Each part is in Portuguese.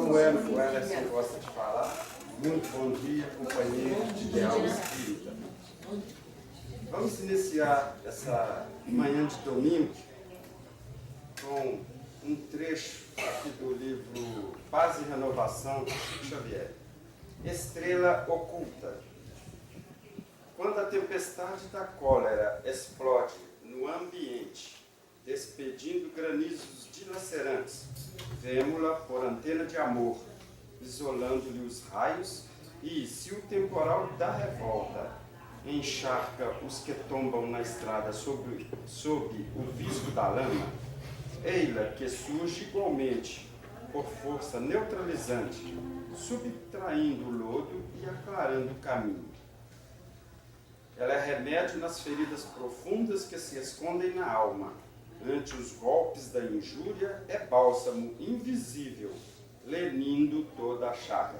como o Emerson gosta de falar, muito bom dia, companheiros de Ideal Espírita. Vamos iniciar essa manhã de domingo com um trecho aqui do livro Paz e Renovação, de Chico Xavier. Estrela oculta. Quando a tempestade da cólera explode no ambiente, despedindo granizos dilacerantes, vemo-la por antena de amor, isolando-lhe os raios, e, se o temporal da revolta encharca os que tombam na estrada sob o visgo da lama, ei-la que surge igualmente, por força neutralizante, subtraindo o lodo e aclarando o caminho. Ela é remédio nas feridas profundas que se escondem na alma. Ante os golpes da injúria, é bálsamo invisível, lenindo toda a chaga.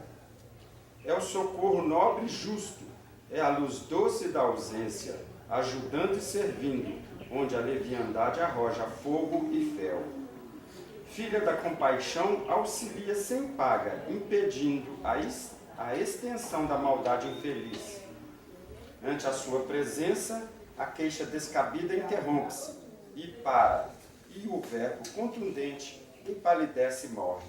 É o socorro nobre e justo, é a luz doce da ausência, ajudando e servindo, onde a leviandade arroja fogo e fel. Filha da compaixão, auxilia sem paga, impedindo a extensão da maldade infeliz. Ante a sua presença, a queixa descabida interrompe-se, e o verbo contundente empalidece e morre.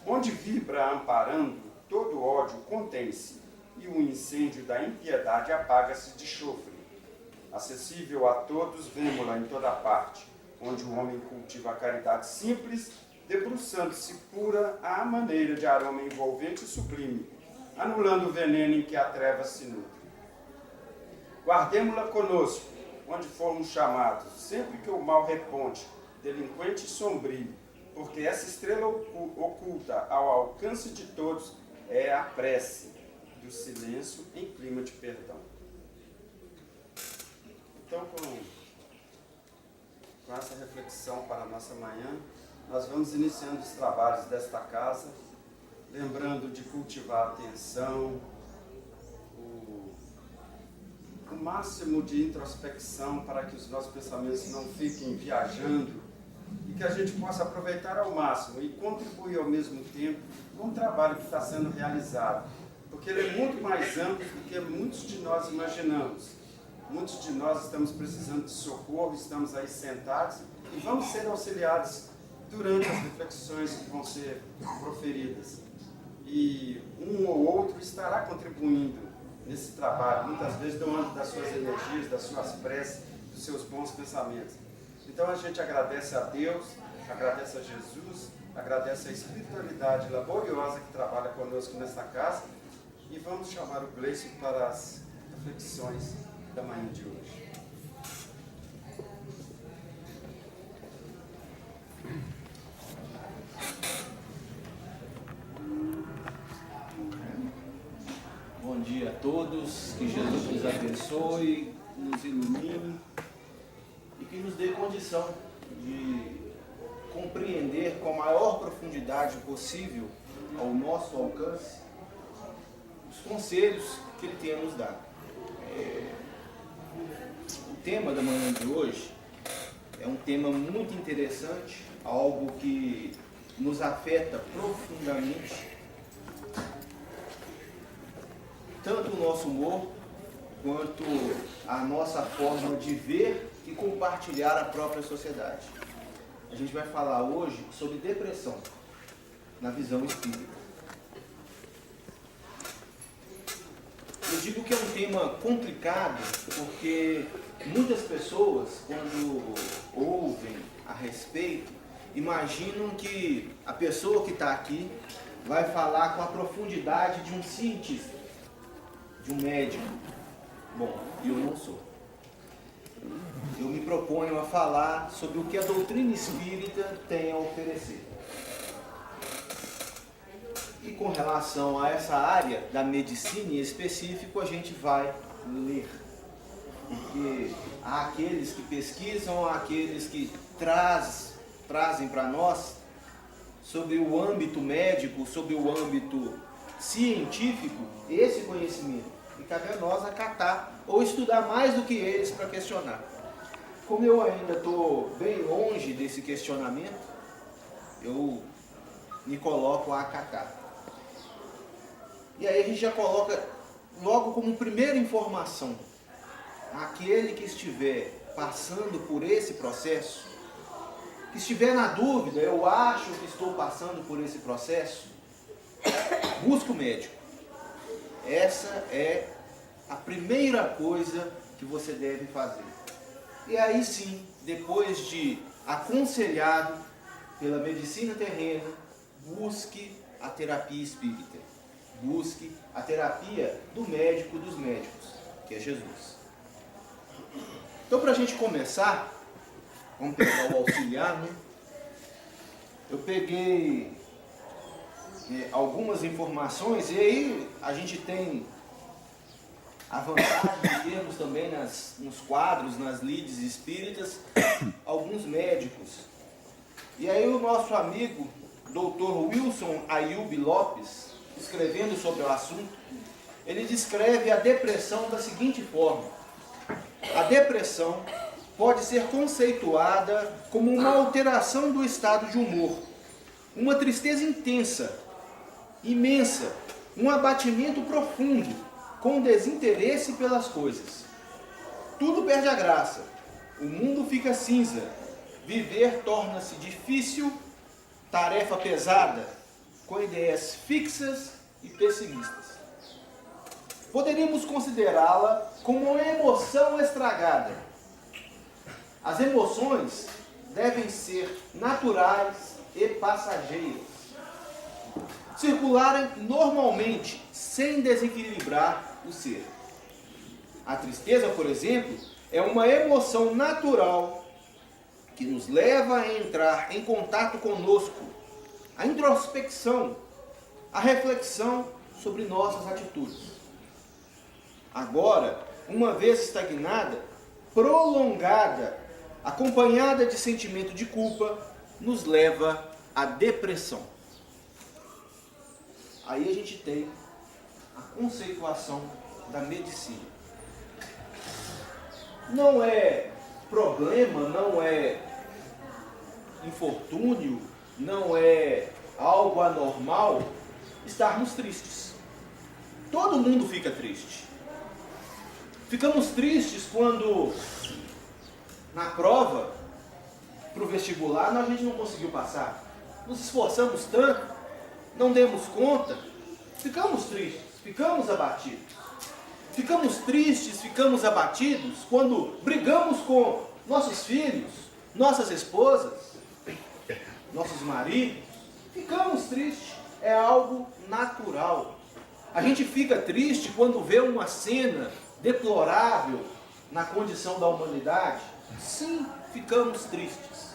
Onde vibra amparando, todo ódio contém-se, e o incêndio da impiedade apaga-se de chofre. Acessível a todos, vemo-la em toda parte, onde o homem cultiva a caridade simples, debruçando-se pura à maneira de aroma envolvente e sublime, anulando o veneno em que a treva se nutre. Guardemo-la conosco, onde formos chamados, sempre que o mal reponte, delinquente e sombrio, porque essa estrela oculta ao alcance de todos é a prece do silêncio em clima de perdão. Então, com essa reflexão para a nossa manhã, nós vamos iniciando os trabalhos desta casa, lembrando de cultivar a atenção, o máximo de introspecção para que os nossos pensamentos não fiquem viajando e que a gente possa aproveitar ao máximo e contribuir ao mesmo tempo com o trabalho que está sendo realizado, porque ele é muito mais amplo do que muitos de nós imaginamos. Muitos de nós estamos precisando de socorro, estamos aí sentados e vamos ser auxiliados durante as reflexões que vão ser proferidas. E um ou outro estará contribuindo nesse trabalho, muitas vezes doando das suas energias, das suas preces, dos seus bons pensamentos. Então a gente agradece a Deus, agradece a Jesus, agradece a espiritualidade laboriosa que trabalha conosco nesta casa e vamos chamar o Gleison para as reflexões da manhã de hoje. Bom dia a todos, que Jesus nos abençoe, nos ilumine e que nos dê condição de compreender com a maior profundidade possível ao nosso alcance os conselhos que Ele tem a nos dar. O tema da manhã de hoje é um tema muito interessante, algo que nos afeta profundamente, tanto o nosso humor, quanto a nossa forma de ver e compartilhar a própria sociedade. A gente vai falar hoje sobre depressão, na visão espírita. Eu digo que é um tema complicado, porque muitas pessoas, quando ouvem a respeito, imaginam que a pessoa que está aqui vai falar com a profundidade de um cientista, de um médico. Bom, eu não sou. Eu me proponho a falar sobre o que a doutrina espírita tem a oferecer. E com relação a essa área da medicina em específico, a gente vai ler. Porque há aqueles que pesquisam, há aqueles que trazem para nós sobre o âmbito médico, sobre o âmbito científico, esse conhecimento. E cabe a nós acatar ou estudar mais do que eles para questionar. Como eu ainda estou bem longe desse questionamento, eu me coloco a acatar. E aí a gente já coloca logo como primeira informação, aquele que estiver passando por esse processo, que estiver na dúvida, eu acho que estou passando por esse processo, busque o médico. Essa é a primeira coisa que você deve fazer. E aí sim, depois de aconselhado pela medicina terrena, busque a terapia espírita. Busque a terapia do médico dos médicos, que é Jesus. Então, para a gente começar, vamos pegar o auxiliar, né? Eu peguei algumas informações e aí a gente tem a vantagem de termos também nos quadros, nas lides espíritas, alguns médicos. E aí o nosso amigo, Dr. Wilson Ayub Lopes, escrevendo sobre o assunto, ele descreve a depressão da seguinte forma: a depressão pode ser conceituada como uma alteração do estado de humor, uma tristeza intensa, imensa, um abatimento profundo, com desinteresse pelas coisas. Tudo perde a graça, o mundo fica cinza, viver torna-se difícil, tarefa pesada, com ideias fixas e pessimistas. Poderíamos considerá-la como uma emoção estragada. As emoções devem ser naturais e passageiras, circularem normalmente, sem desequilibrar o ser. A tristeza, por exemplo, é uma emoção natural que nos leva a entrar em contato conosco, a introspecção, a reflexão sobre nossas atitudes. Agora, uma vez estagnada, prolongada, acompanhada de sentimento de culpa, nos leva à depressão. Aí a gente tem a conceituação da medicina. Não é problema, não é infortúnio, não é algo anormal estarmos tristes. Todo mundo fica triste. Ficamos tristes quando na prova para o vestibular a gente não conseguiu passar. Nos esforçamos tanto, não demos conta, ficamos tristes, ficamos abatidos. Ficamos tristes, ficamos abatidos quando brigamos com nossos filhos, nossas esposas, nossos maridos. Ficamos tristes, é algo natural. A gente fica triste quando vê uma cena deplorável na condição da humanidade. Sim, ficamos tristes.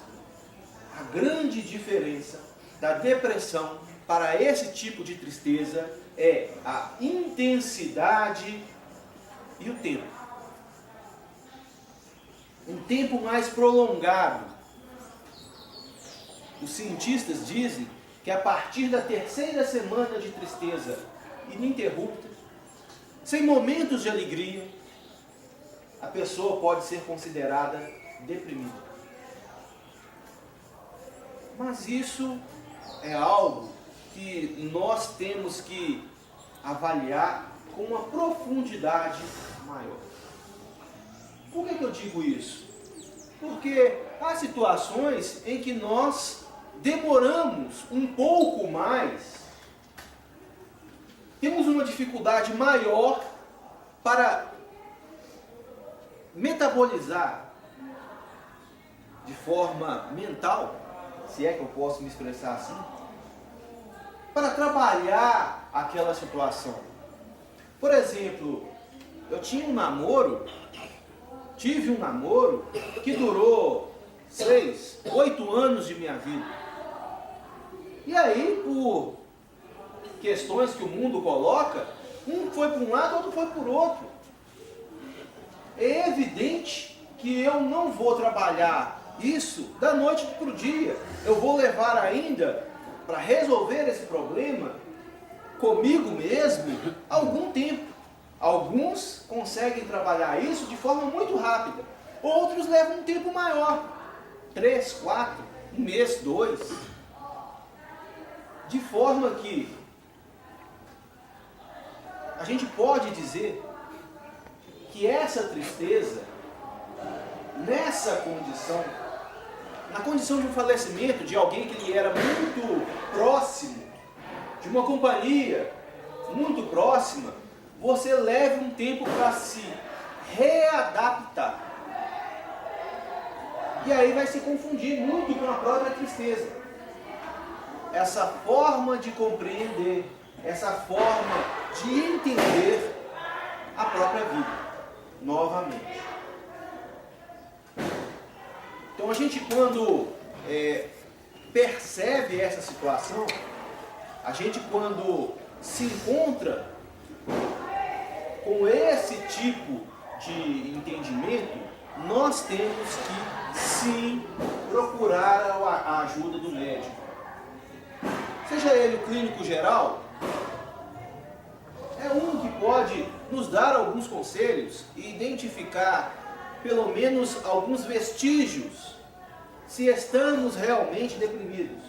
A grande diferença da depressão para esse tipo de tristeza é a intensidade e o tempo. Um tempo mais prolongado. Os cientistas dizem que a partir da terceira semana de tristeza ininterrupta, sem momentos de alegria, a pessoa pode ser considerada deprimida. Mas isso é algo que nós temos que avaliar com uma profundidade maior. Por que eu digo isso? Porque há situações em que nós demoramos um pouco mais, temos uma dificuldade maior para metabolizar de forma mental, se é que eu posso me expressar assim, para trabalhar aquela situação. Por exemplo, eu tive um namoro que durou 8 anos de minha vida. E aí, por questões que o mundo coloca, um foi para um lado, outro foi por outro. É evidente que eu não vou trabalhar isso da noite para o dia. Eu vou levar ainda, para resolver esse problema, comigo mesmo, algum tempo. Alguns conseguem trabalhar isso de forma muito rápida. Outros levam um tempo maior. 3, 4, um mês, 2. De forma que a gente pode dizer que essa tristeza, nessa condição, na condição de um falecimento de alguém que lhe era muito próximo, de uma companhia muito próxima, você leva um tempo para se readaptar. E aí vai se confundir muito com a própria tristeza. Essa forma de compreender, essa forma de entender a própria vida, novamente. Então a gente, quando percebe essa situação, a gente, quando se encontra com esse tipo de entendimento, nós temos que sim procurar a ajuda do médico. Seja ele o clínico geral, é um que pode nos dar alguns conselhos e identificar pelo menos alguns vestígios se estamos realmente deprimidos.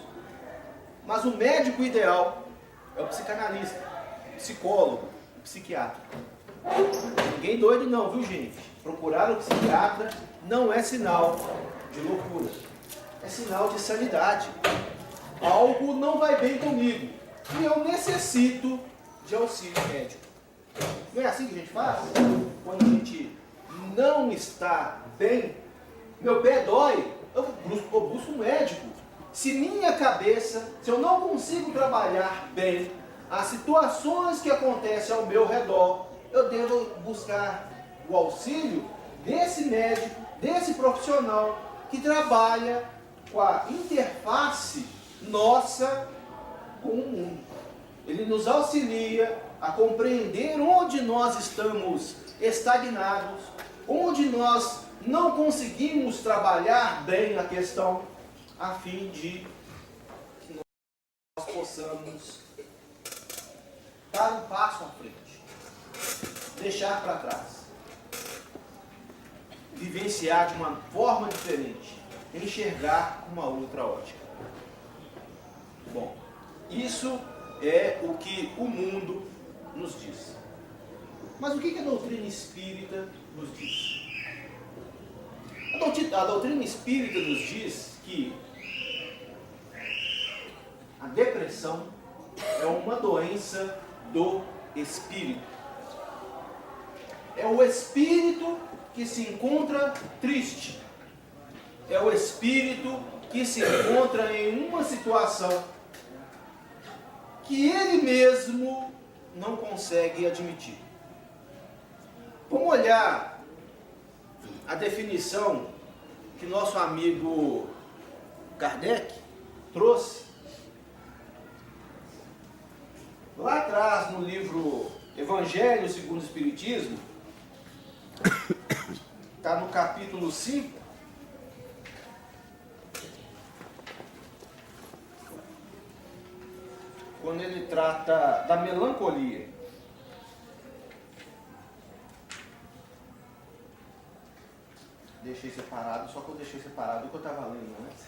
Mas o médico ideal é o psicanalista, o psicólogo, o psiquiatra. Ninguém doido não, viu gente? Procurar o psiquiatra não é sinal de loucura, é sinal de sanidade. Algo não vai bem comigo e eu necessito de auxílio médico. Não é assim que a gente faz? Quando a gente não está bem, meu pé dói, eu busco um médico. Se minha cabeça, se eu não consigo trabalhar bem as situações que acontecem ao meu redor, eu devo buscar o auxílio desse médico, desse profissional que trabalha com a interface nossa com o mundo. Ele nos auxilia a compreender onde nós estamos estagnados, onde nós não conseguimos trabalhar bem a questão, a fim de que nós possamos dar um passo à frente, deixar para trás, vivenciar de uma forma diferente, enxergar uma outra ótica. Bom, isso é o que o mundo nos diz. Mas o que a doutrina espírita nos diz? A doutrina espírita nos diz que a depressão é uma doença do espírito. É o espírito que se encontra triste. É o espírito que se encontra em uma situação que ele mesmo não consegue admitir. Vamos olhar a definição que nosso amigo Kardec trouxe lá atrás no livro Evangelho segundo o Espiritismo. Está no capítulo 5. Quando ele trata da melancolia. Deixei separado, só que eu deixei separado do que eu estava lendo antes.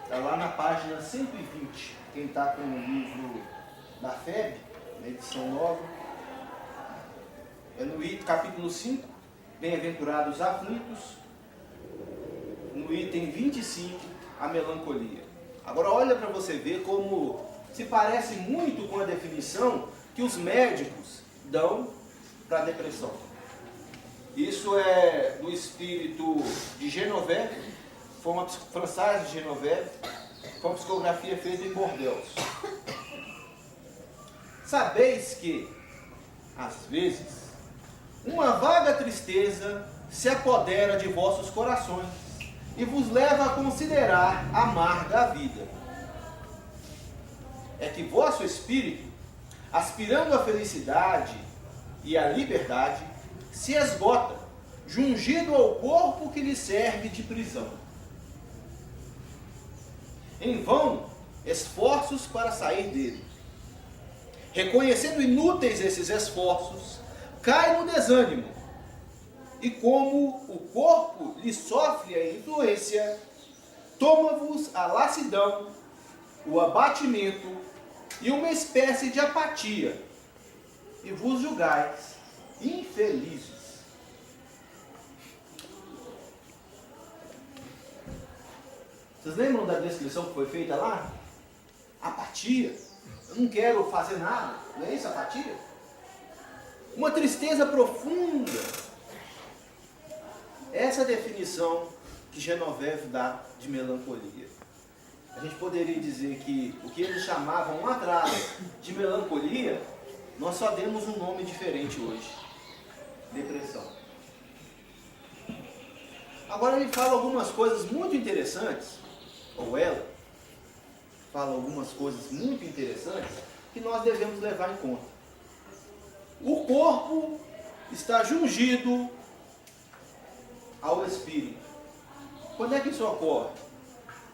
Está lá na página 120. Quem está com o livro da FEB, na edição nova, é no capítulo 5. Bem-aventurados aflitos, no item 25, a melancolia. Agora olha para você ver como se parece muito com a definição que os médicos dão para a depressão. Isso é do espírito de Genoveve, foi uma Françoise de Genoveve, foi uma psicografia feita em Bordeaux. Sabeis que, às vezes, uma vaga tristeza se apodera de vossos corações e vos leva a considerar amarga a vida. É que vosso espírito, aspirando à felicidade e à liberdade, se esgota, jungido ao corpo que lhe serve de prisão. Em vão, esforços para sair dele. Reconhecendo inúteis esses esforços, cai no desânimo e como o corpo lhe sofre a influência, toma-vos a lassidão, o abatimento e uma espécie de apatia, e vos julgais infelizes. Vocês lembram da descrição que foi feita lá? Apatia. Eu não quero fazer nada. Não é isso, apatia? Uma tristeza profunda. Essa é a definição que Genoveve dá de melancolia. A gente poderia dizer que o que eles chamavam lá atrás de melancolia, nós só demos um nome diferente hoje. Depressão. Agora ele fala algumas coisas muito interessantes, ou ela fala algumas coisas muito interessantes que nós devemos levar em conta. O corpo está jungido ao espírito. Quando é que isso ocorre?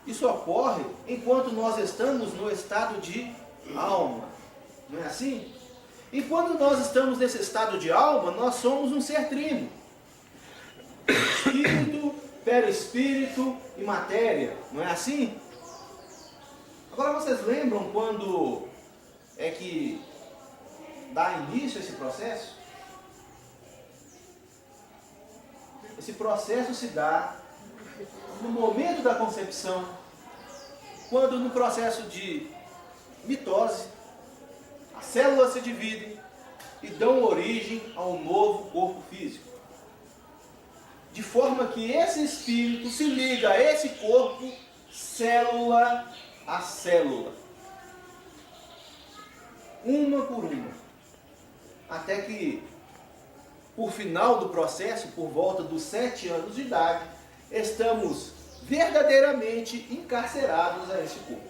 Isso ocorre enquanto nós estamos no estado de alma. Não é assim? E quando nós estamos nesse estado de alma, nós somos um ser trino. Espírito, perispírito e matéria. Não é assim? Agora vocês lembram quando é que dá início a esse processo? Esse processo se dá no momento da concepção, quando no processo de mitose, as células se dividem e dão origem a um novo corpo físico. De forma que esse espírito se liga a esse corpo, célula a célula. Uma por uma. Até que, por final do processo, por volta dos 7 anos de idade, estamos verdadeiramente encarcerados a esse corpo.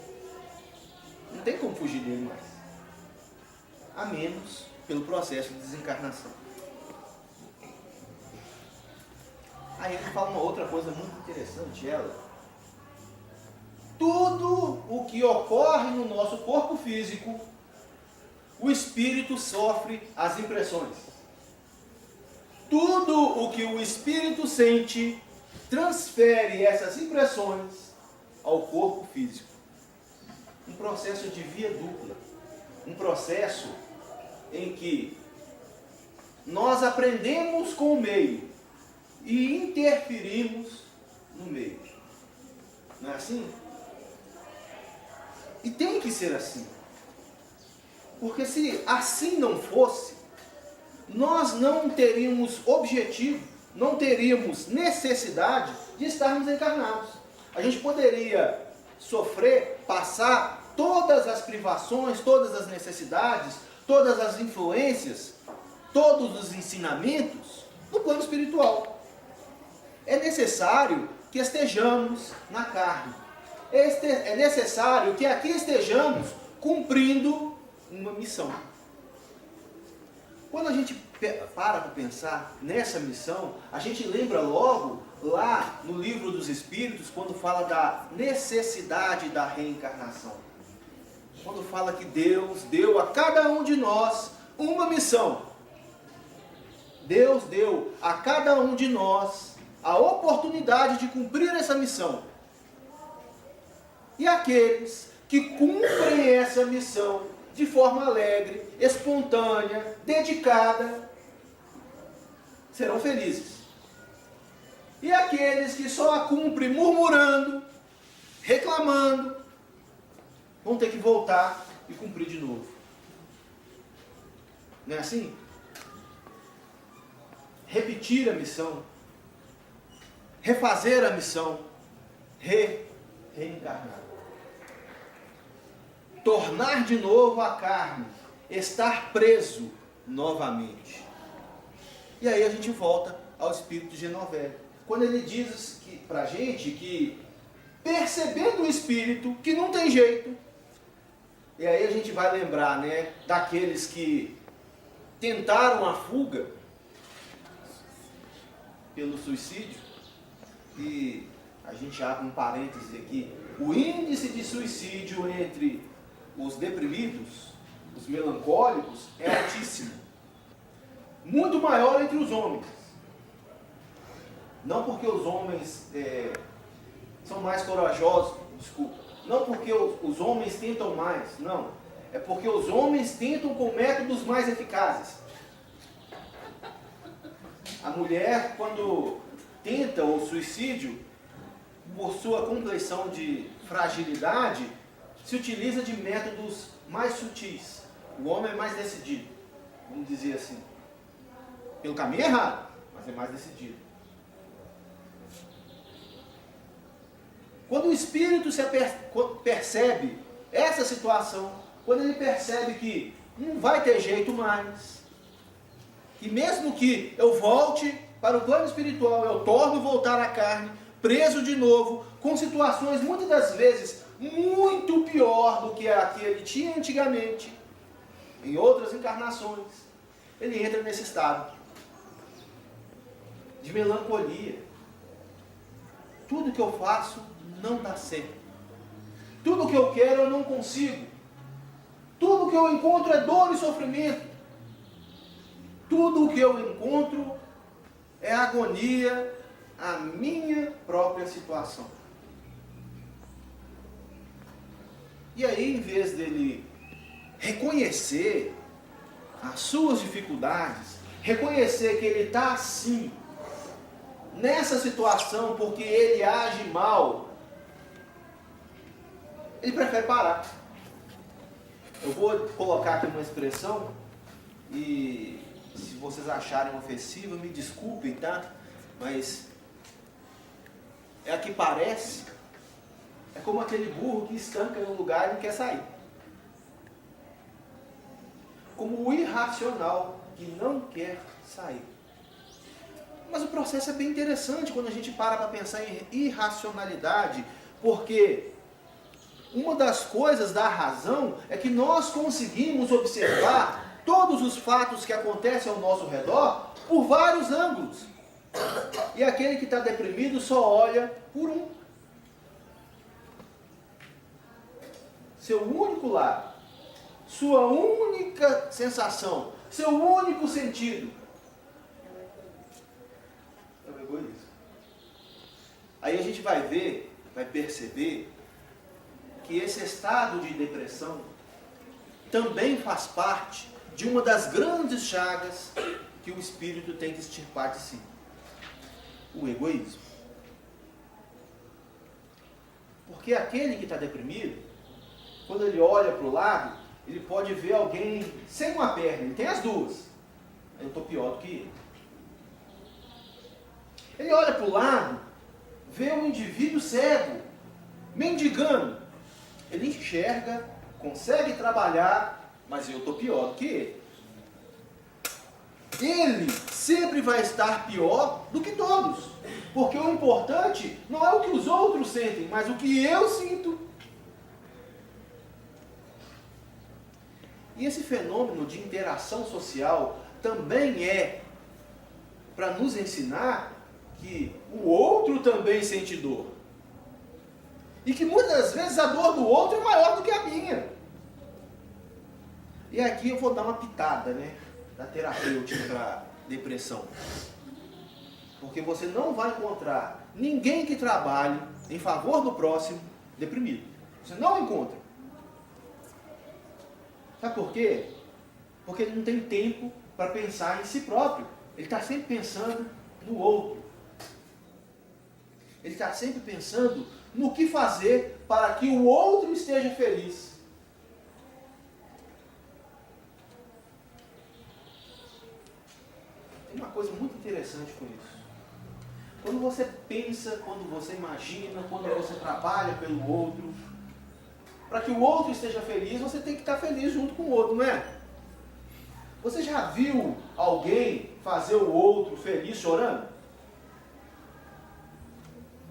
Não tem como fugir dele mais. A menos pelo processo de desencarnação. Aí ele fala uma outra coisa muito interessante, ela. Tudo o que ocorre no nosso corpo físico, o espírito sofre as impressões. Tudo o que o espírito sente, transfere essas impressões ao corpo físico. Um processo de via dupla. Um processo em que nós aprendemos com o meio e interferimos no meio. Não é assim? E tem que ser assim. Porque se assim não fosse, nós não teríamos objetivo, não teríamos necessidade de estarmos encarnados. A gente poderia sofrer, passar todas as privações, todas as necessidades, todas as influências, todos os ensinamentos no plano espiritual. É necessário que estejamos na carne. É necessário que aqui estejamos cumprindo uma missão. Quando a gente para pensar nessa missão, a gente lembra logo lá no Livro dos Espíritos, quando fala da necessidade da reencarnação. Quando fala que Deus deu a cada um de nós uma missão. Deus deu a cada um de nós a oportunidade de cumprir essa missão. E aqueles que cumprem essa missão de forma alegre, espontânea, dedicada, serão felizes. E aqueles que só a cumprem murmurando, reclamando, vão ter que voltar e cumprir de novo. Não é assim? Repetir a missão, refazer a missão, reencarnar. Tornar de novo a carne, estar preso novamente. E aí a gente volta ao espírito de Genoveve. Quando ele diz para a gente que, percebendo o espírito, que não tem jeito, e aí a gente vai lembrar, né, daqueles que tentaram a fuga pelo suicídio, e a gente abre um parêntese aqui, o índice de suicídio entre os deprimidos, os melancólicos, é altíssimo. Muito maior entre os homens. Não porque os homens são mais corajosos, desculpa. Não porque os homens tentam mais, não. É porque os homens tentam com métodos mais eficazes. A mulher, quando tenta o suicídio, por sua complexão de fragilidade, se utiliza de métodos mais sutis. O homem é mais decidido, vamos dizer assim. Pelo caminho errado, mas é mais decidido. Quando o espírito percebe essa situação, quando ele percebe que não vai ter jeito mais, que mesmo que eu volte para o plano espiritual, eu torno voltar à carne, preso de novo, com situações muitas das vezes muito pior do que a que ele tinha antigamente, em outras encarnações, ele entra nesse estado de melancolia. Tudo que eu faço não dá certo. Tudo que eu quero eu não consigo. Tudo que eu encontro é dor e sofrimento. Tudo o que eu encontro é agonia, a minha própria situação. E aí, em vez dele reconhecer as suas dificuldades, reconhecer que ele está assim, nessa situação, porque ele age mal, ele prefere parar. Eu vou colocar aqui uma expressão, e se vocês acharem ofensiva, me desculpem, tá? Mas é a que parece, é como aquele burro que estanca em um lugar e não quer sair. Como o irracional que não quer sair. Mas o processo é bem interessante quando a gente para pensar em irracionalidade, porque uma das coisas da razão é que nós conseguimos observar todos os fatos que acontecem ao nosso redor por vários ângulos. E aquele que está deprimido só olha por um. Seu único lado, sua única sensação, seu único sentido. É o egoísmo. Aí a gente vai ver, vai perceber que esse estado de depressão também faz parte de uma das grandes chagas que o espírito tem que extirpar de si. O egoísmo. Porque aquele que está deprimido, quando ele olha para o lado, ele pode ver alguém sem uma perna, ele tem as duas. Eu estou pior do que ele. Ele olha para o lado, vê um indivíduo cego, mendigando. Ele enxerga, consegue trabalhar, mas eu estou pior do que ele. Ele sempre vai estar pior do que todos. Porque o importante não é o que os outros sentem, mas o que eu sinto. E esse fenômeno de interação social também é para nos ensinar que o outro também sente dor. E que muitas vezes a dor do outro é maior do que a minha. E aqui eu vou dar uma pitada, da terapêutica para depressão. Porque você não vai encontrar ninguém que trabalhe em favor do próximo deprimido. Você não encontra. Sabe por quê? Porque ele não tem tempo para pensar em si próprio. Ele está sempre pensando no outro. Ele está sempre pensando no que fazer para que o outro esteja feliz. Tem uma coisa muito interessante com isso. Quando você pensa, quando você imagina, quando você trabalha pelo outro, para que o outro esteja feliz, você tem que estar feliz junto com o outro, não é? Você já viu alguém fazer o outro feliz chorando?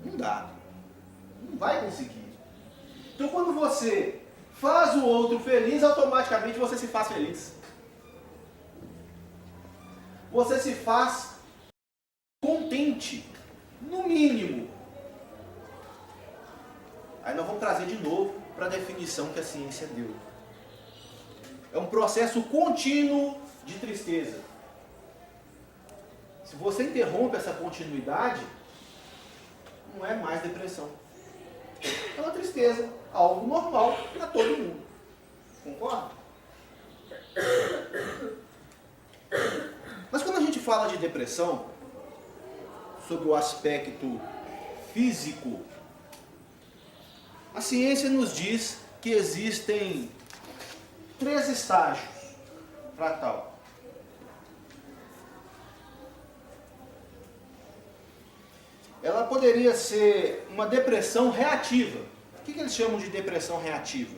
Não dá. Não vai conseguir. Então quando você faz o outro feliz, automaticamente você se faz feliz. Você se faz contente, no mínimo. Aí nós vamos trazer de novo para a definição que a ciência deu. É um processo contínuo de tristeza. Se você interrompe essa continuidade, não é mais depressão. É uma tristeza, algo normal para todo mundo. Concorda? Mas quando a gente fala de depressão, sobre o aspecto físico, a ciência nos diz que existem 3 estágios para tal. Ela poderia ser uma depressão reativa. O que eles chamam de depressão reativa?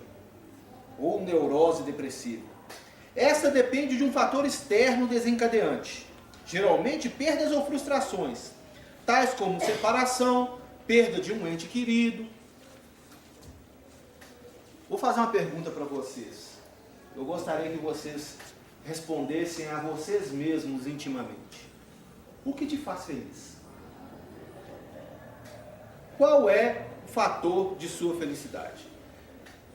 Ou neurose depressiva. Essa depende de um fator externo desencadeante. Geralmente perdas ou frustrações, tais como separação, perda de um ente querido. Vou fazer uma pergunta para vocês. Eu gostaria que vocês respondessem a vocês mesmos intimamente. O que te faz feliz? Qual é o fator de sua felicidade?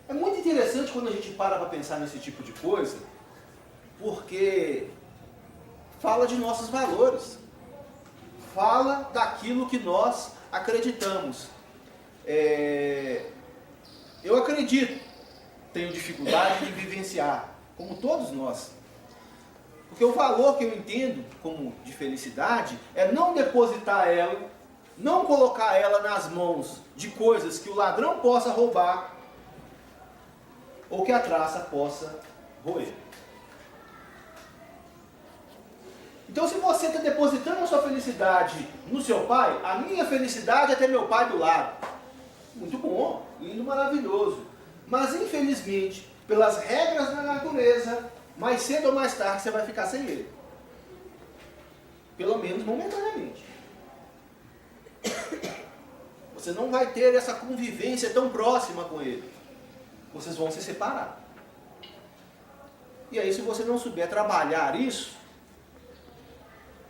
É muito interessante quando a gente para pensar nesse tipo de coisa, porque fala de nossos valores, fala daquilo que nós acreditamos. Eu acredito, tenho dificuldade de vivenciar, como todos nós. Porque o valor que eu entendo como de felicidade é não depositar ela, não colocar ela nas mãos de coisas que o ladrão possa roubar ou que a traça possa roer. Então, se você está depositando a sua felicidade no seu pai, a minha felicidade é ter meu pai do lado. Muito bom, lindo, maravilhoso. Mas, infelizmente, pelas regras da natureza, mais cedo ou mais tarde você vai ficar sem ele. Pelo menos momentaneamente. Você não vai ter essa convivência tão próxima com ele. Vocês vão se separar. E aí, se você não souber trabalhar isso,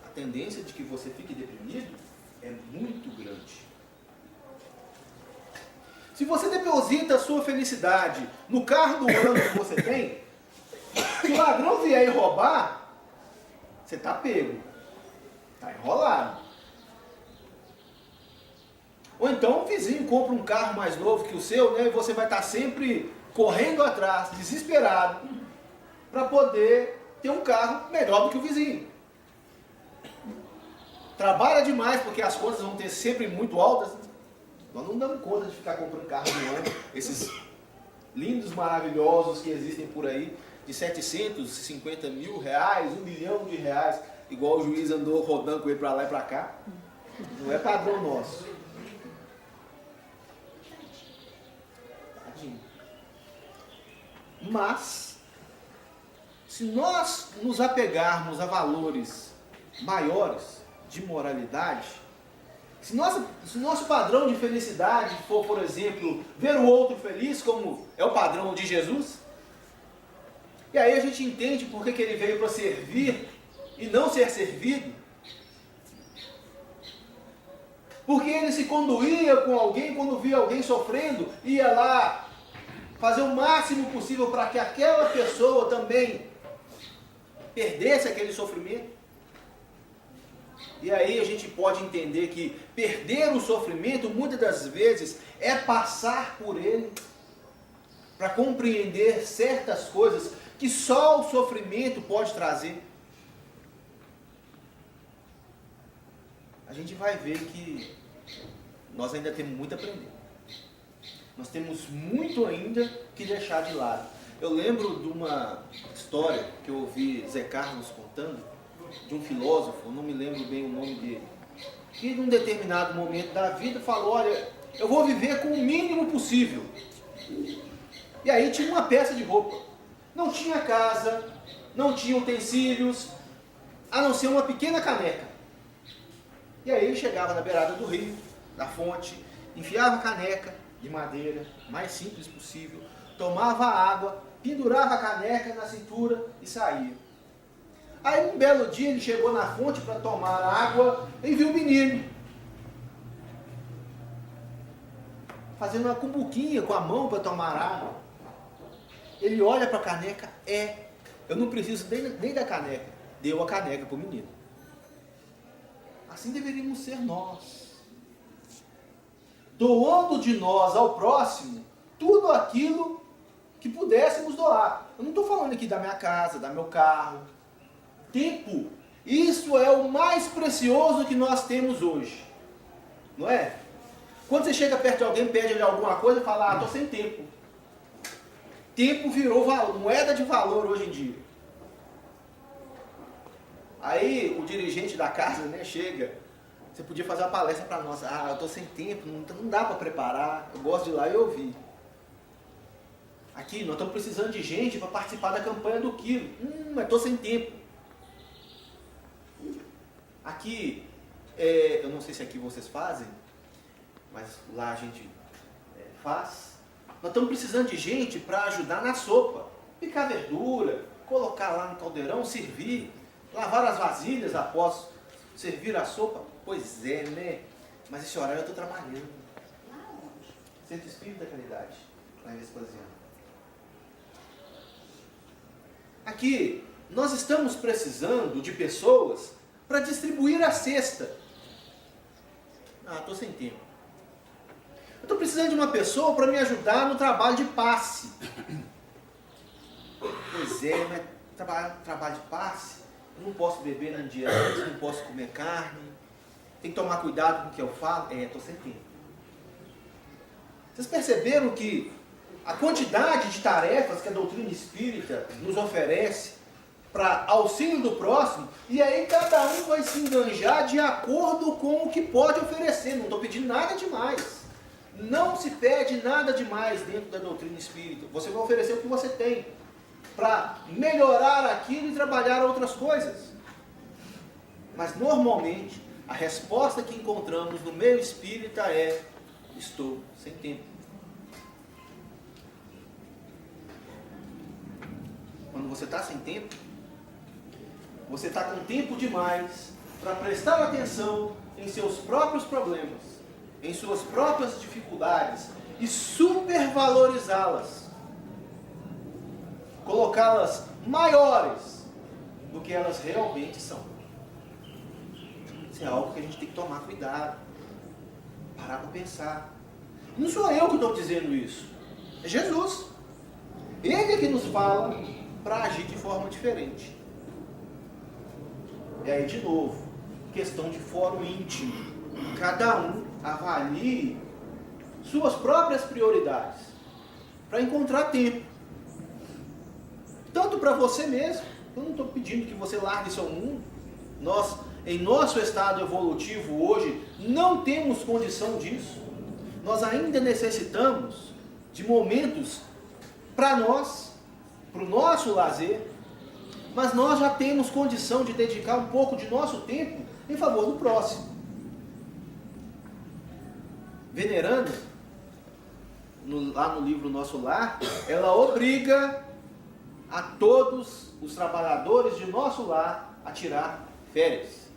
a tendência de que você fique deprimido é muito grande. Se você deposita a sua felicidade no carro do ano que você tem, se o ladrão vier e roubar, você está pego. Está enrolado. Ou então o vizinho compra um carro mais novo que o seu, né, e você vai estar sempre correndo atrás, desesperado, para poder ter um carro melhor do que o vizinho. Trabalha demais porque as contas vão ter sempre muito altas. Nós não damos conta de ficar comprando carro no ano, esses lindos, maravilhosos que existem por aí, de 750 mil reais, 1 milhão de reais, igual o juiz andou rodando com ele para lá e para cá. Não é padrão nosso. Tadinho. Mas, se nós nos apegarmos a valores maiores de moralidade, se nosso padrão de felicidade for, por exemplo, ver o outro feliz, como é o padrão de Jesus, e aí a gente entende por que ele veio para servir e não ser servido, porque ele se conduía com alguém quando via alguém sofrendo, ia lá fazer o máximo possível para que aquela pessoa também perdesse aquele sofrimento. E aí a gente pode entender que perder o sofrimento, muitas das vezes, é passar por ele para compreender certas coisas que só o sofrimento pode trazer. A gente vai ver que nós ainda temos muito a aprender. Nós temos muito ainda que deixar de lado. Eu lembro de uma história que eu ouvi Zé Carlos contando, de um filósofo, não me lembro bem o nome dele, que num determinado momento da vida falou, olha, eu vou viver com o mínimo possível. E aí tinha uma peça de roupa. Não tinha casa, não tinha utensílios, a não ser uma pequena caneca. E aí ele chegava na beirada do rio, da fonte, enfiava a caneca de madeira, mais simples possível, tomava água, pendurava a caneca na cintura e saía. Aí um belo dia ele chegou na fonte para tomar água e viu o menino fazendo uma cumbuquinha com a mão para tomar água. Ele olha para a caneca, eu não preciso nem da caneca. Deu a caneca para o menino. Assim deveríamos ser nós. doando de nós ao próximo tudo aquilo que pudéssemos doar. Eu não estou falando aqui da minha casa, da meu carro. Tempo. Isso é o mais precioso que nós temos hoje. Não é? Quando você chega perto de alguém, pede ele alguma coisa, fala, estou sem tempo. Tempo virou moeda de valor hoje em dia. Aí o dirigente da casa, né, chega, você podia fazer uma palestra para nós. Eu estou sem tempo, não dá para preparar, eu gosto de ir lá e ouvir. Aqui, nós estamos precisando de gente para participar da campanha do quilo. Mas estou sem tempo. Aqui, eu não sei se aqui vocês fazem, mas lá a gente faz. Nós estamos precisando de gente para ajudar na sopa. Picar verdura, colocar lá no caldeirão, servir, lavar as vasilhas após servir a sopa. Pois é, né? Mas esse horário eu estou trabalhando. Centro Espírita da Caridade, lá em Vespasiano. Aqui, nós estamos precisando de pessoas para distribuir a cesta. Estou sem tempo. Eu estou precisando de uma pessoa para me ajudar no trabalho de passe. Pois é, mas trabalho de passe, eu não posso beber na dieta, não posso comer carne, tem que tomar cuidado com o que eu falo. Estou sem tempo. Vocês perceberam que a quantidade de tarefas que a doutrina espírita nos oferece para auxílio do próximo, e aí cada um vai se enganjar de acordo com o que pode oferecer. Não estou pedindo nada demais. Não se pede nada demais dentro da doutrina espírita. Você vai oferecer o que você tem para melhorar aquilo e trabalhar outras coisas. Mas normalmente a resposta que encontramos no meio espírita é: estou sem tempo. Quando você está sem tempo, você está com tempo demais para prestar atenção em seus próprios problemas, em suas próprias dificuldades e supervalorizá-las, colocá-las maiores do que elas realmente são. Isso é algo que a gente tem que tomar cuidado, parar para pensar. Não sou eu que estou dizendo isso, é Jesus. Ele é que nos fala para agir de forma diferente. E aí, de novo, questão de fórum íntimo. Cada um avalie suas próprias prioridades para encontrar tempo. Tanto para você mesmo. Eu não estou pedindo que você largue seu mundo. Nós, em nosso estado evolutivo hoje, não temos condição disso. Nós ainda necessitamos de momentos para nós, para o nosso lazer, mas nós já temos condição de dedicar um pouco de nosso tempo em favor do próximo. Veneranda, lá no livro Nosso Lar, ela obriga a todos os trabalhadores de nosso lar a tirar férias.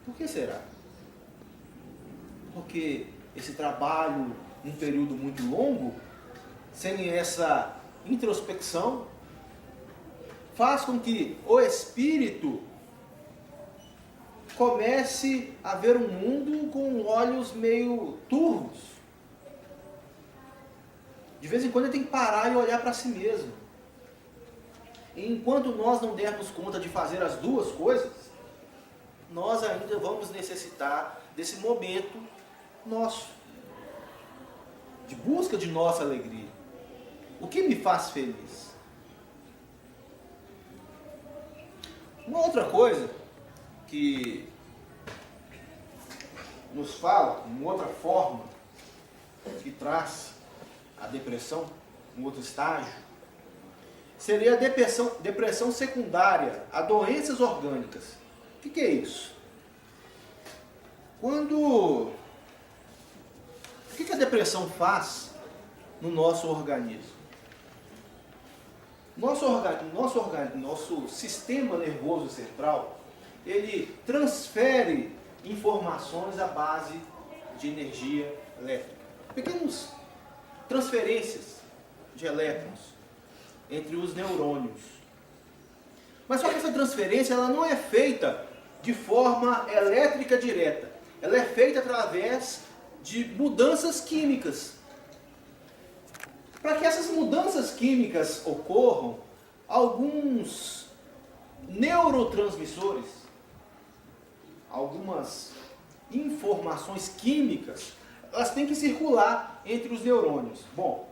Por que será? Porque esse trabalho, um período muito longo, sem essa introspecção, faz com que o espírito comece a ver um mundo com olhos meio turvos. De vez em quando ele tem que parar e olhar para si mesmo. E enquanto nós não dermos conta de fazer as duas coisas, nós ainda vamos necessitar desse momento nosso, de busca de nossa alegria. O que me faz feliz? Uma outra coisa que nos fala, uma outra forma que traz a depressão, um outro estágio, seria a depressão secundária a doenças orgânicas. O que é isso? O que a depressão faz no nosso organismo? Nosso sistema nervoso central, ele transfere informações à base de energia elétrica. Pequenas transferências de elétrons entre os neurônios. Mas só que essa transferência ela não é feita de forma elétrica direta. Ela é feita através de mudanças químicas. Para que essas mudanças químicas ocorram, alguns neurotransmissores, algumas informações químicas, elas têm que circular entre os neurônios. Bom,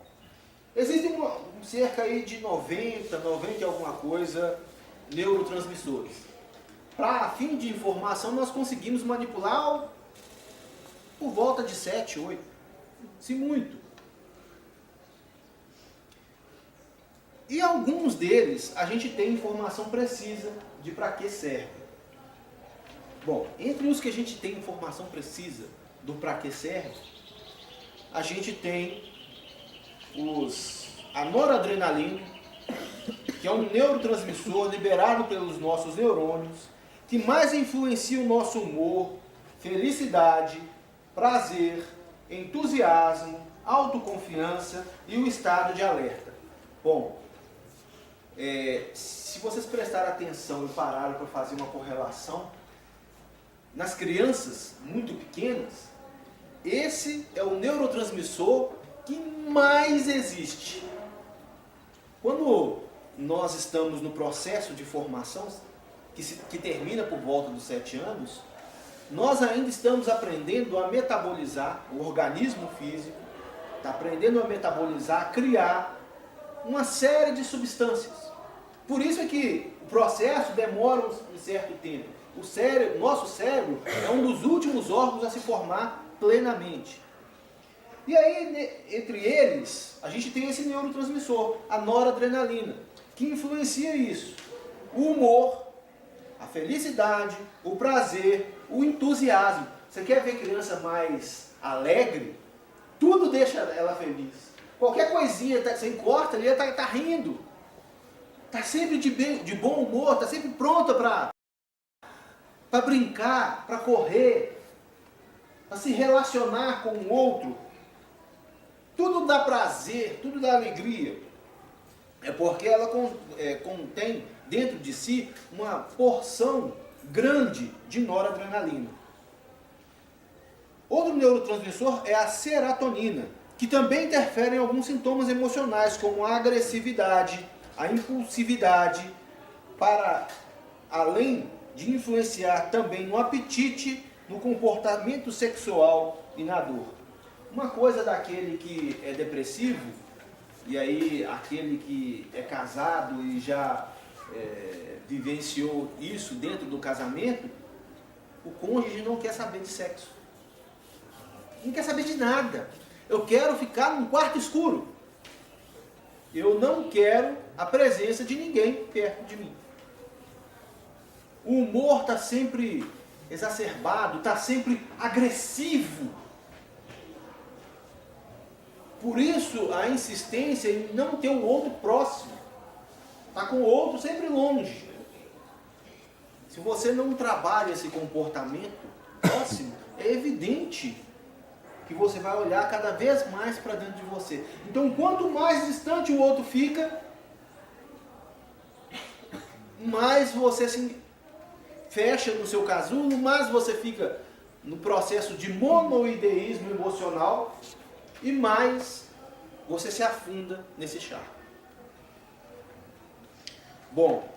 existem cerca aí de 90 e alguma coisa neurotransmissores. Para fim de informação, nós conseguimos manipular por volta de 7, 8, se muito. E alguns deles, a gente tem informação precisa de para que serve. Bom, entre os que a gente tem informação precisa do para que serve, a gente tem a noradrenalina, que é um neurotransmissor liberado pelos nossos neurônios, que mais influencia o nosso humor, felicidade, prazer, entusiasmo, autoconfiança e o estado de alerta. Bom, se vocês prestarem atenção e pararem para fazer uma correlação, nas crianças muito pequenas, esse é o neurotransmissor que mais existe. Quando nós estamos no processo de formação, que termina por volta dos 7 anos, nós ainda estamos aprendendo a metabolizar, o organismo físico está aprendendo a metabolizar, a criar uma série de substâncias. Por isso é que o processo demora um certo tempo. Nosso cérebro é um dos últimos órgãos a se formar plenamente. E aí, entre eles, a gente tem esse neurotransmissor, a noradrenalina, que influencia isso. O humor, a felicidade, o prazer, o entusiasmo. Você quer ver criança mais alegre? Tudo deixa ela feliz. Qualquer coisinha que você encorta ali, ela está rindo. Está sempre de bom humor, está sempre pronta para brincar, para correr, para se relacionar com o outro. Tudo dá prazer, tudo dá alegria. É porque ela contém dentro de si uma porção grande de noradrenalina. Outro neurotransmissor é a serotonina, que também interfere em alguns sintomas emocionais, como a agressividade, a impulsividade, para além de influenciar também no apetite, no comportamento sexual e na dor. Uma coisa daquele que é depressivo, e aí aquele que é casado e já vivenciou isso dentro do casamento, o cônjuge não quer saber de sexo. Não quer saber de nada. Eu quero ficar num quarto escuro. Eu não quero a presença de ninguém perto de mim. O humor está sempre exacerbado, está sempre agressivo. Por isso a insistência em não ter o outro próximo. Está com o outro sempre longe. Se você não trabalha esse comportamento próximo, é evidente que você vai olhar cada vez mais para dentro de você. Então, quanto mais distante o outro fica, mais você se fecha no seu casulo, mais você fica no processo de monoideísmo emocional e mais você se afunda nesse charco. Bom,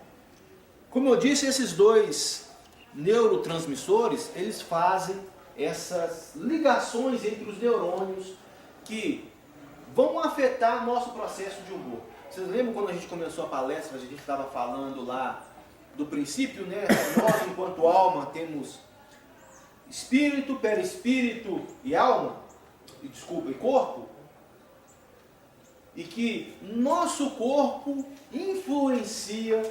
como eu disse, esses dois neurotransmissores, eles fazem essas ligações entre os neurônios que vão afetar nosso processo de humor. Vocês lembram quando a gente começou a palestra, a gente estava falando lá do princípio, né? Nós, enquanto alma, temos espírito, perispírito e alma, e corpo, e que nosso corpo influencia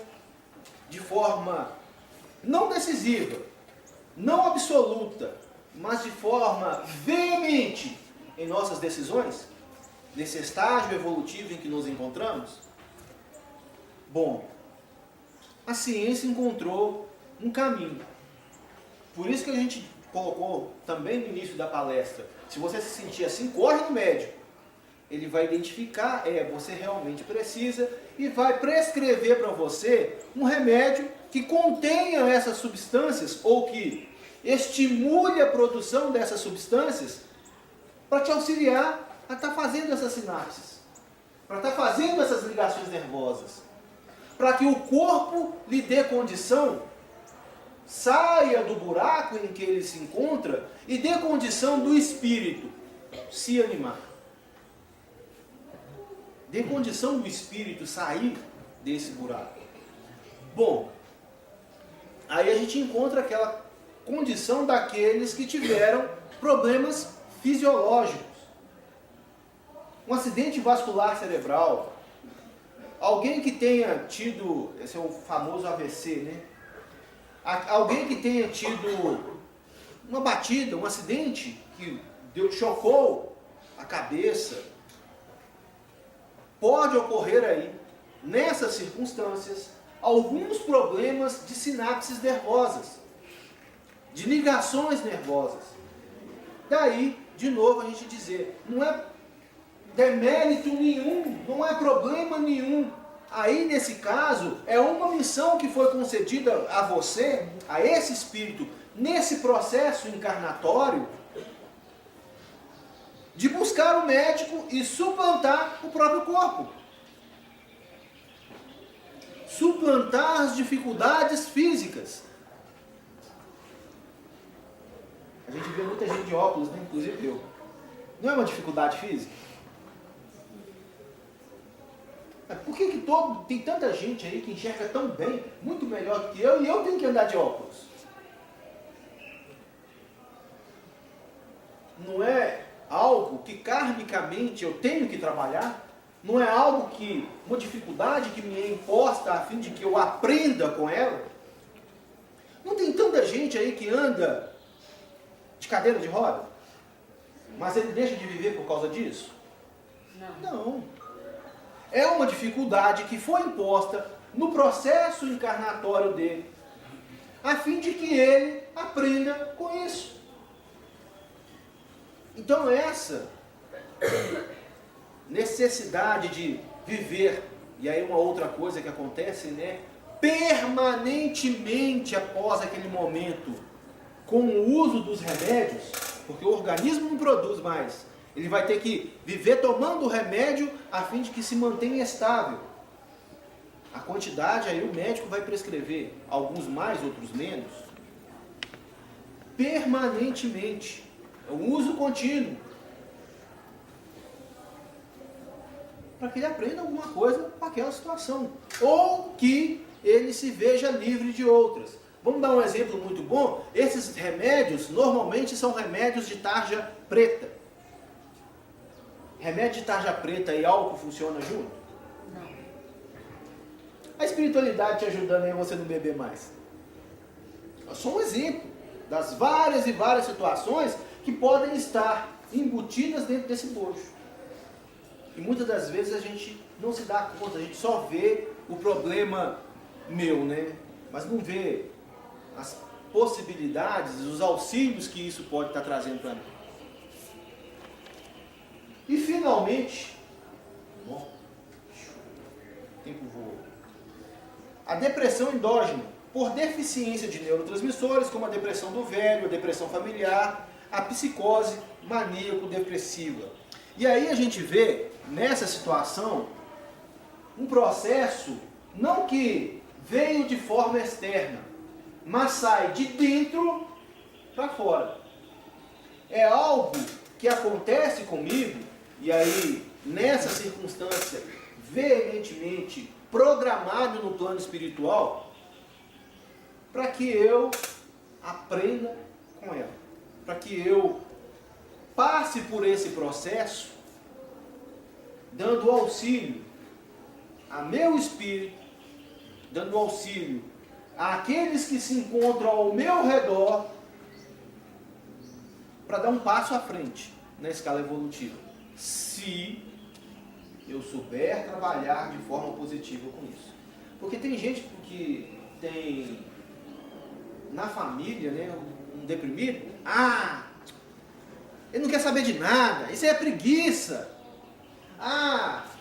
de forma não decisiva, não absoluta, mas de forma veemente em nossas decisões, nesse estágio evolutivo em que nos encontramos? Bom, a ciência encontrou um caminho. Por isso que a gente colocou também no início da palestra, se você se sentir assim, corre no médico. Ele vai identificar, você realmente precisa, e vai prescrever para você um remédio que contenha essas substâncias ou que estimule a produção dessas substâncias para te auxiliar a estar fazendo essas sinapses, para estar fazendo essas ligações nervosas, para que o corpo lhe dê condição, saia do buraco em que ele se encontra e dê condição do espírito se animar. Dê condição do espírito sair desse buraco. Bom, aí a gente encontra aquela condição daqueles que tiveram problemas fisiológicos. Um acidente vascular cerebral, alguém que tenha tido, esse é o famoso AVC, né? Alguém que tenha tido uma batida, um acidente que chocou a cabeça, pode ocorrer aí, nessas circunstâncias, alguns problemas de sinapses nervosas, de ligações nervosas. Daí, de novo, a gente dizer, não é demérito nenhum, não é problema nenhum. Aí, nesse caso, é uma missão que foi concedida a você, a esse espírito, nesse processo encarnatório, de buscar o médico e suplantar o próprio corpo. Suplantar as dificuldades físicas. A gente vê muita gente de óculos, né? Inclusive eu. Não é uma dificuldade física? Por que tem tanta gente aí que enxerga tão bem, muito melhor do que eu, e eu tenho que andar de óculos? Não é algo que karmicamente eu tenho que trabalhar? Não é algo que, uma dificuldade que me é imposta a fim de que eu aprenda com ela? Não tem tanta gente aí que anda de cadeira de roda, mas ele deixa de viver por causa disso? Não. É uma dificuldade que foi imposta no processo encarnatório dele, a fim de que ele aprenda com isso. Então essa necessidade de viver, e aí uma outra coisa que acontece, né? Permanentemente após aquele momento, com o uso dos remédios, porque o organismo não produz mais, ele vai ter que viver tomando o remédio a fim de que se mantenha estável. A quantidade aí o médico vai prescrever, alguns mais, outros menos. Permanentemente. É um uso contínuo. Para que ele aprenda alguma coisa com aquela situação. Ou que ele se veja livre de outras. Vamos dar um exemplo muito bom. Esses remédios normalmente são remédios de tarja preta. Remédio de tarja preta e álcool funciona junto? Não. A espiritualidade te ajudando aí a você não beber mais. É só um exemplo das várias e várias situações que podem estar embutidas dentro desse bojo. E muitas das vezes a gente não se dá conta, a gente só vê o problema meu, né? Mas não vê as possibilidades, os auxílios que isso pode estar trazendo para mim. E finalmente, o tempo voa. A depressão endógena, por deficiência de neurotransmissores, como a depressão do velho, a depressão familiar, a psicose maníaco-depressiva. E aí a gente vê, nessa situação, um processo, não que veio de forma externa, mas sai de dentro para fora. É algo que acontece comigo, e aí, nessa circunstância, veementemente programado no plano espiritual, para que eu aprenda com ela, para que eu passe por esse processo, dando auxílio a meu espírito, dando auxílio àqueles que se encontram ao meu redor, para dar um passo à frente na escala evolutiva, se eu souber trabalhar de forma positiva com isso. Porque tem gente que tem na família, né, um deprimido, ele não quer saber de nada, isso aí é preguiça.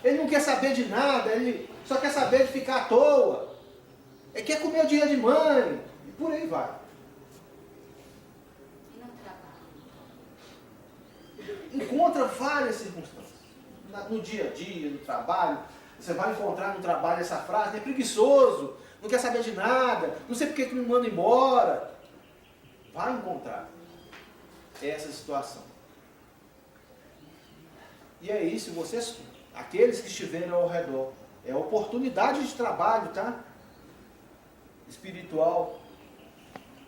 Ele não quer saber de nada, ele só quer saber de ficar à toa. quer comer o dinheiro de mãe, e por aí vai. Encontra várias circunstâncias. No dia a dia, no trabalho, você vai encontrar no trabalho essa frase: é preguiçoso, não quer saber de nada, não sei porque que me manda embora. Vai encontrar essa situação. E é isso, vocês, aqueles que estiverem ao redor, é oportunidade de trabalho, tá? Espiritual.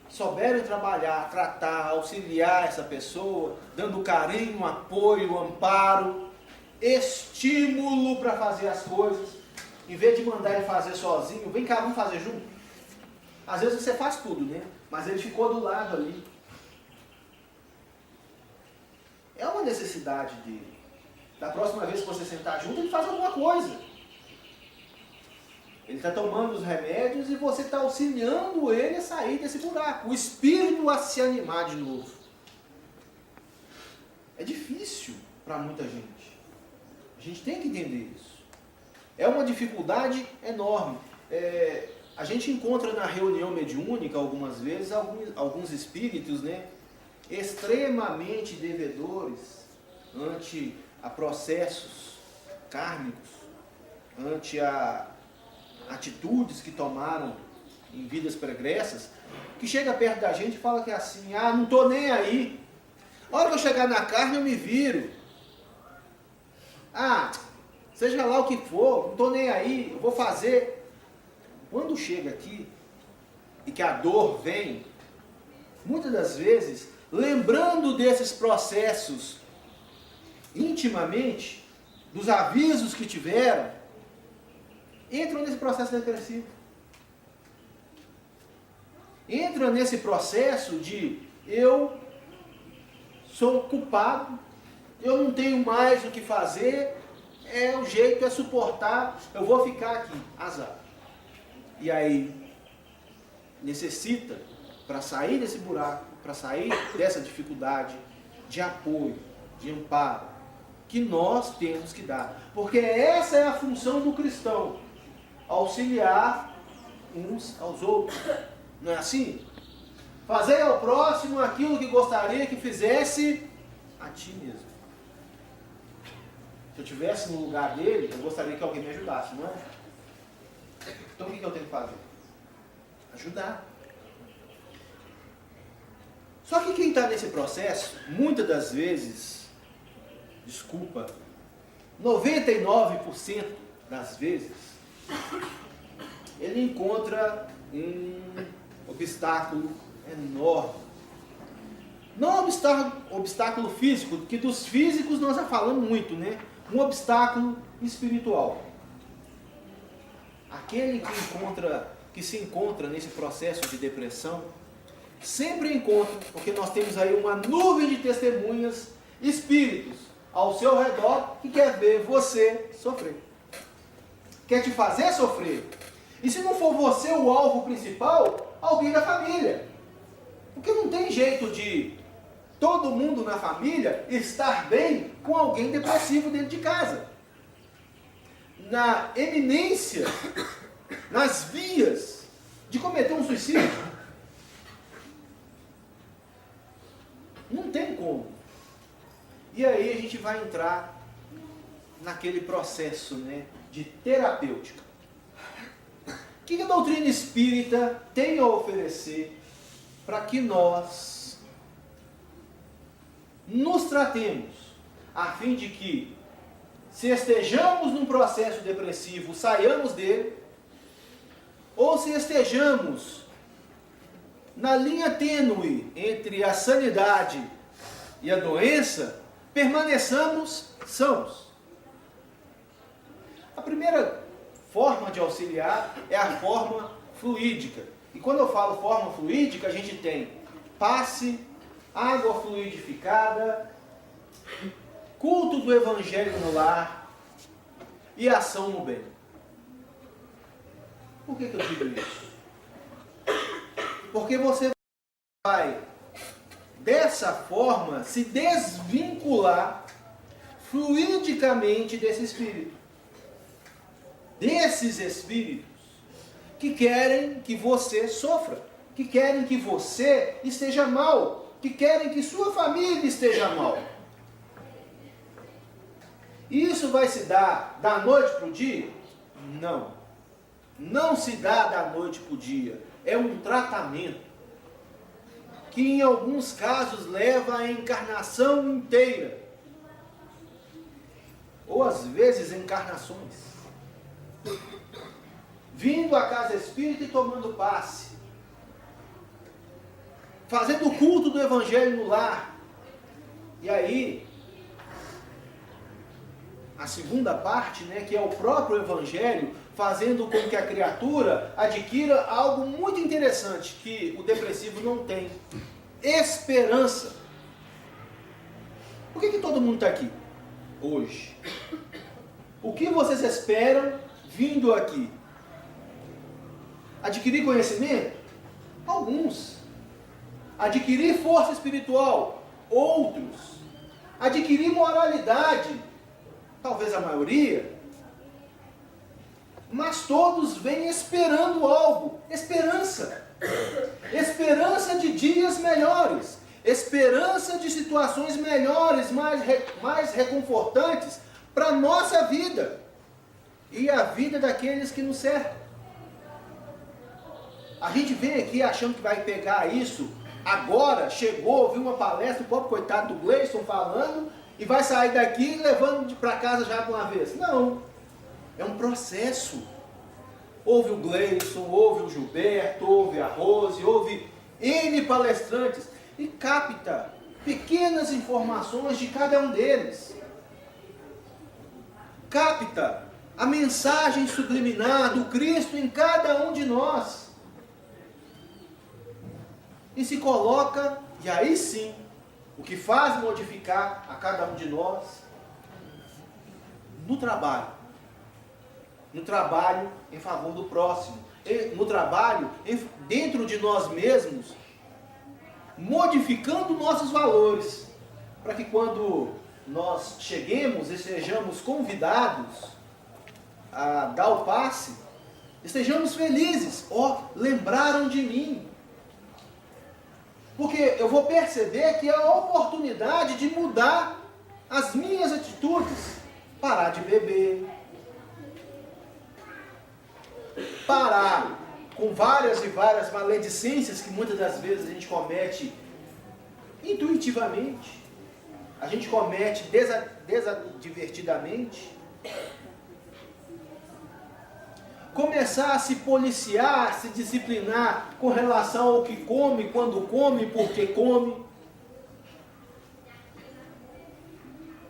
Souberem trabalhar, tratar, auxiliar essa pessoa, dando carinho, apoio, amparo, estímulo para fazer as coisas, em vez de mandar ele fazer sozinho, vem cá, vamos fazer junto. Às vezes você faz tudo, né? Mas ele ficou do lado ali. É uma necessidade dele. Da próxima vez que você sentar junto, ele faz alguma coisa. Ele está tomando os remédios e você está auxiliando ele a sair desse buraco. O espírito a se animar de novo. É difícil para muita gente. A gente tem que entender isso. É uma dificuldade enorme. A gente encontra na reunião mediúnica, algumas vezes, alguns espíritos, né, extremamente devedores ante a processos kármicos, ante a atitudes que tomaram em vidas pregressas, que chega perto da gente e fala que é assim: ah, não estou nem aí. A hora que eu chegar na carne eu me viro. Ah, seja lá o que for, não estou nem aí, eu vou fazer. Quando chega aqui e que a dor vem, muitas das vezes, lembrando desses processos intimamente, dos avisos que tiveram, entram nesse processo depressivo. Entra nesse processo de eu sou culpado, eu não tenho mais o que fazer, o jeito é suportar, eu vou ficar aqui, azar. E aí necessita, para sair desse buraco, para sair dessa dificuldade, de apoio, de amparo, que nós temos que dar. Porque essa é a função do cristão: auxiliar uns aos outros. Não é assim? Fazer ao próximo aquilo que gostaria que fizesse a ti mesmo. Se eu estivesse no lugar dele, eu gostaria que alguém me ajudasse, não é? Então o que eu tenho que fazer? Ajudar. Só que quem está nesse processo, muitas das vezes, 99% das vezes, ele encontra um obstáculo enorme. Não um obstáculo físico, porque dos físicos nós já falamos muito, né? Um obstáculo espiritual. Aquele que se encontra nesse processo de depressão, sempre encontra, porque nós temos aí uma nuvem de testemunhas, espíritos ao seu redor que quer ver você sofrer. Quer te fazer sofrer. E se não for você o alvo principal, alguém da família. Porque não tem jeito de todo mundo na família estar bem com alguém depressivo dentro de casa. Na eminência, nas vias de cometer um suicídio. Não tem como. E aí a gente vai entrar naquele processo, né, de terapêutica. O que a doutrina espírita tem a oferecer para que nós nos tratemos, a fim de que, se estejamos num processo depressivo, saiamos dele, ou se estejamos na linha tênue entre a sanidade e a doença, permaneçamos sãos. A primeira forma de auxiliar é a forma fluídica. E quando eu falo forma fluídica, a gente tem passe, água fluidificada, culto do evangelho no lar e ação no bem. Por que eu digo isso? Porque você vai, dessa forma, se desvincular fluidicamente desse espírito. Desses espíritos que querem que você sofra, que querem que você esteja mal, que querem que sua família esteja mal. Isso vai se dar da noite para o dia? Não. Não se dá da noite para o dia. É um tratamento que em alguns casos leva a encarnação inteira. Ou às vezes encarnações. Vindo à casa espírita e tomando passe. Fazendo o culto do evangelho no lar. E aí, a segunda parte, né, que é o próprio evangelho, fazendo com que a criatura adquira algo muito interessante, que o depressivo não tem. Esperança. Por que todo mundo está aqui hoje? O que vocês esperam vindo aqui? Adquirir conhecimento? Alguns. Adquirir força espiritual? Outros. Adquirir moralidade? Talvez a maioria. Mas todos vêm esperando algo. Esperança. Esperança de dias melhores. Esperança de situações melhores, mais reconfortantes para a nossa vida. E a vida daqueles que nos cercam. A gente vem aqui achando que vai pegar isso agora, chegou, viu uma palestra, o pobre coitado do Gleison falando, e vai sair daqui levando para casa já de uma vez. Não. É um processo. Houve o Gleison, houve o Gilberto, houve a Rose, houve N palestrantes, e capta pequenas informações de cada um deles. Capta a mensagem subliminar do Cristo em cada um de nós. E se coloca, e aí sim, o que faz modificar a cada um de nós, no trabalho. No trabalho em favor do próximo. No trabalho dentro de nós mesmos, modificando nossos valores. Para que quando nós cheguemos e sejamos convidados a dar o passe, estejamos felizes. Lembraram de mim. Porque eu vou perceber que é a oportunidade de mudar as minhas atitudes. Parar de beber. Parar com várias e várias maledicências que muitas das vezes a gente comete intuitivamente. A gente comete desadvertidamente. Começar a se policiar, se disciplinar com relação ao que come, quando come, por que come.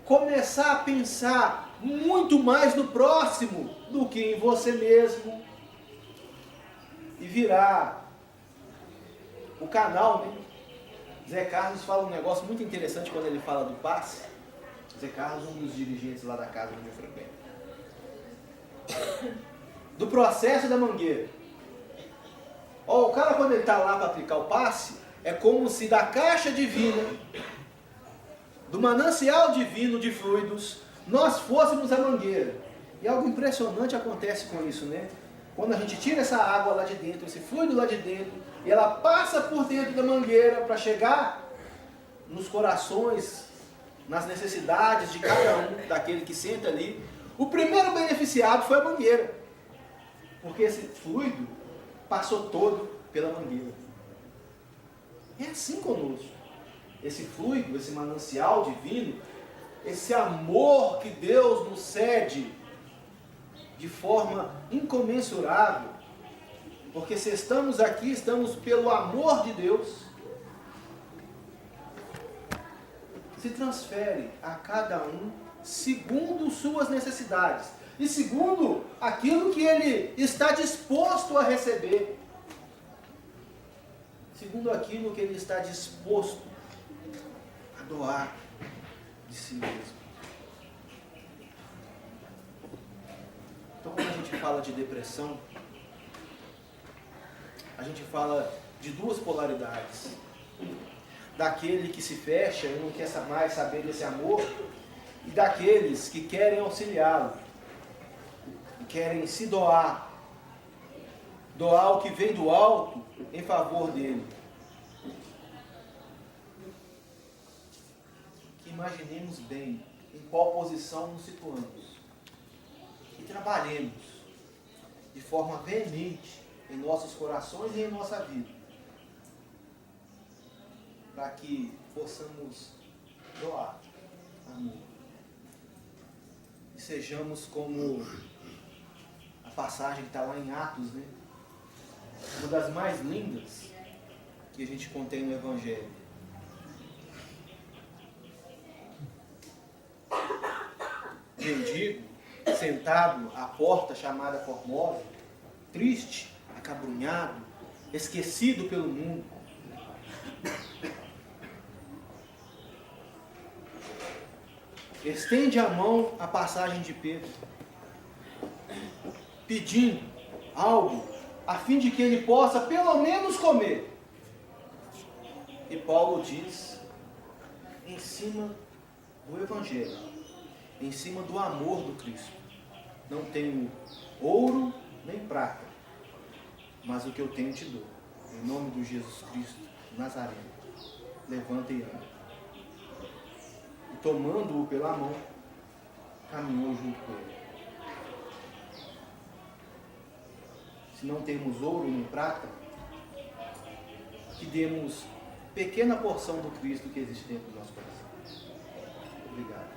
Começar a pensar muito mais no próximo do que em você mesmo. E virar o canal, né? Zé Carlos fala um negócio muito interessante quando ele fala do passe. Zé Carlos, um dos dirigentes lá da casa onde eu frequento. Do processo da mangueira. O cara, quando ele está lá para aplicar o passe, é como se da caixa divina, do manancial divino de fluidos, nós fôssemos a mangueira. E algo impressionante acontece com isso, né? Quando a gente tira essa água lá de dentro, esse fluido lá de dentro, e ela passa por dentro da mangueira para chegar nos corações, nas necessidades de cada um, daquele que senta ali, o primeiro beneficiado foi a mangueira. Porque esse fluido passou todo pela mangueira. É assim conosco. Esse fluido, esse manancial divino, esse amor que Deus nos cede de forma incomensurável. Porque se estamos aqui, estamos pelo amor de Deus. Se transfere a cada um segundo suas necessidades. E segundo aquilo que ele está disposto a receber. Segundo aquilo que ele está disposto a doar de si mesmo. Então, quando a gente fala de depressão, a gente fala de duas polaridades. Daquele que se fecha e não quer mais saber desse amor, e daqueles que querem auxiliá-lo, querem se doar doar o que vem do alto em favor dele. Que imaginemos bem em qual posição nos situamos e trabalhemos de forma veemente em nossos corações e em nossa vida, para que possamos doar amor e sejamos como a passagem que está lá em Atos, né? Uma das mais lindas que a gente contém no Evangelho. Mendigo, sentado à porta chamada Formosa, triste, acabrunhado, esquecido pelo mundo. Estende a mão à passagem de Pedro, pedindo algo a fim de que ele possa pelo menos comer. E Paulo diz, em cima do Evangelho, em cima do amor do Cristo: não tenho ouro nem prata, mas o que eu tenho te dou. Em nome de Jesus Cristo Nazareno, levanta e anda. E tomando-o pela mão, caminhou junto com ele. Se não temos ouro nem prata, que demos pequena porção do Cristo que existe dentro do nosso coração. Obrigado.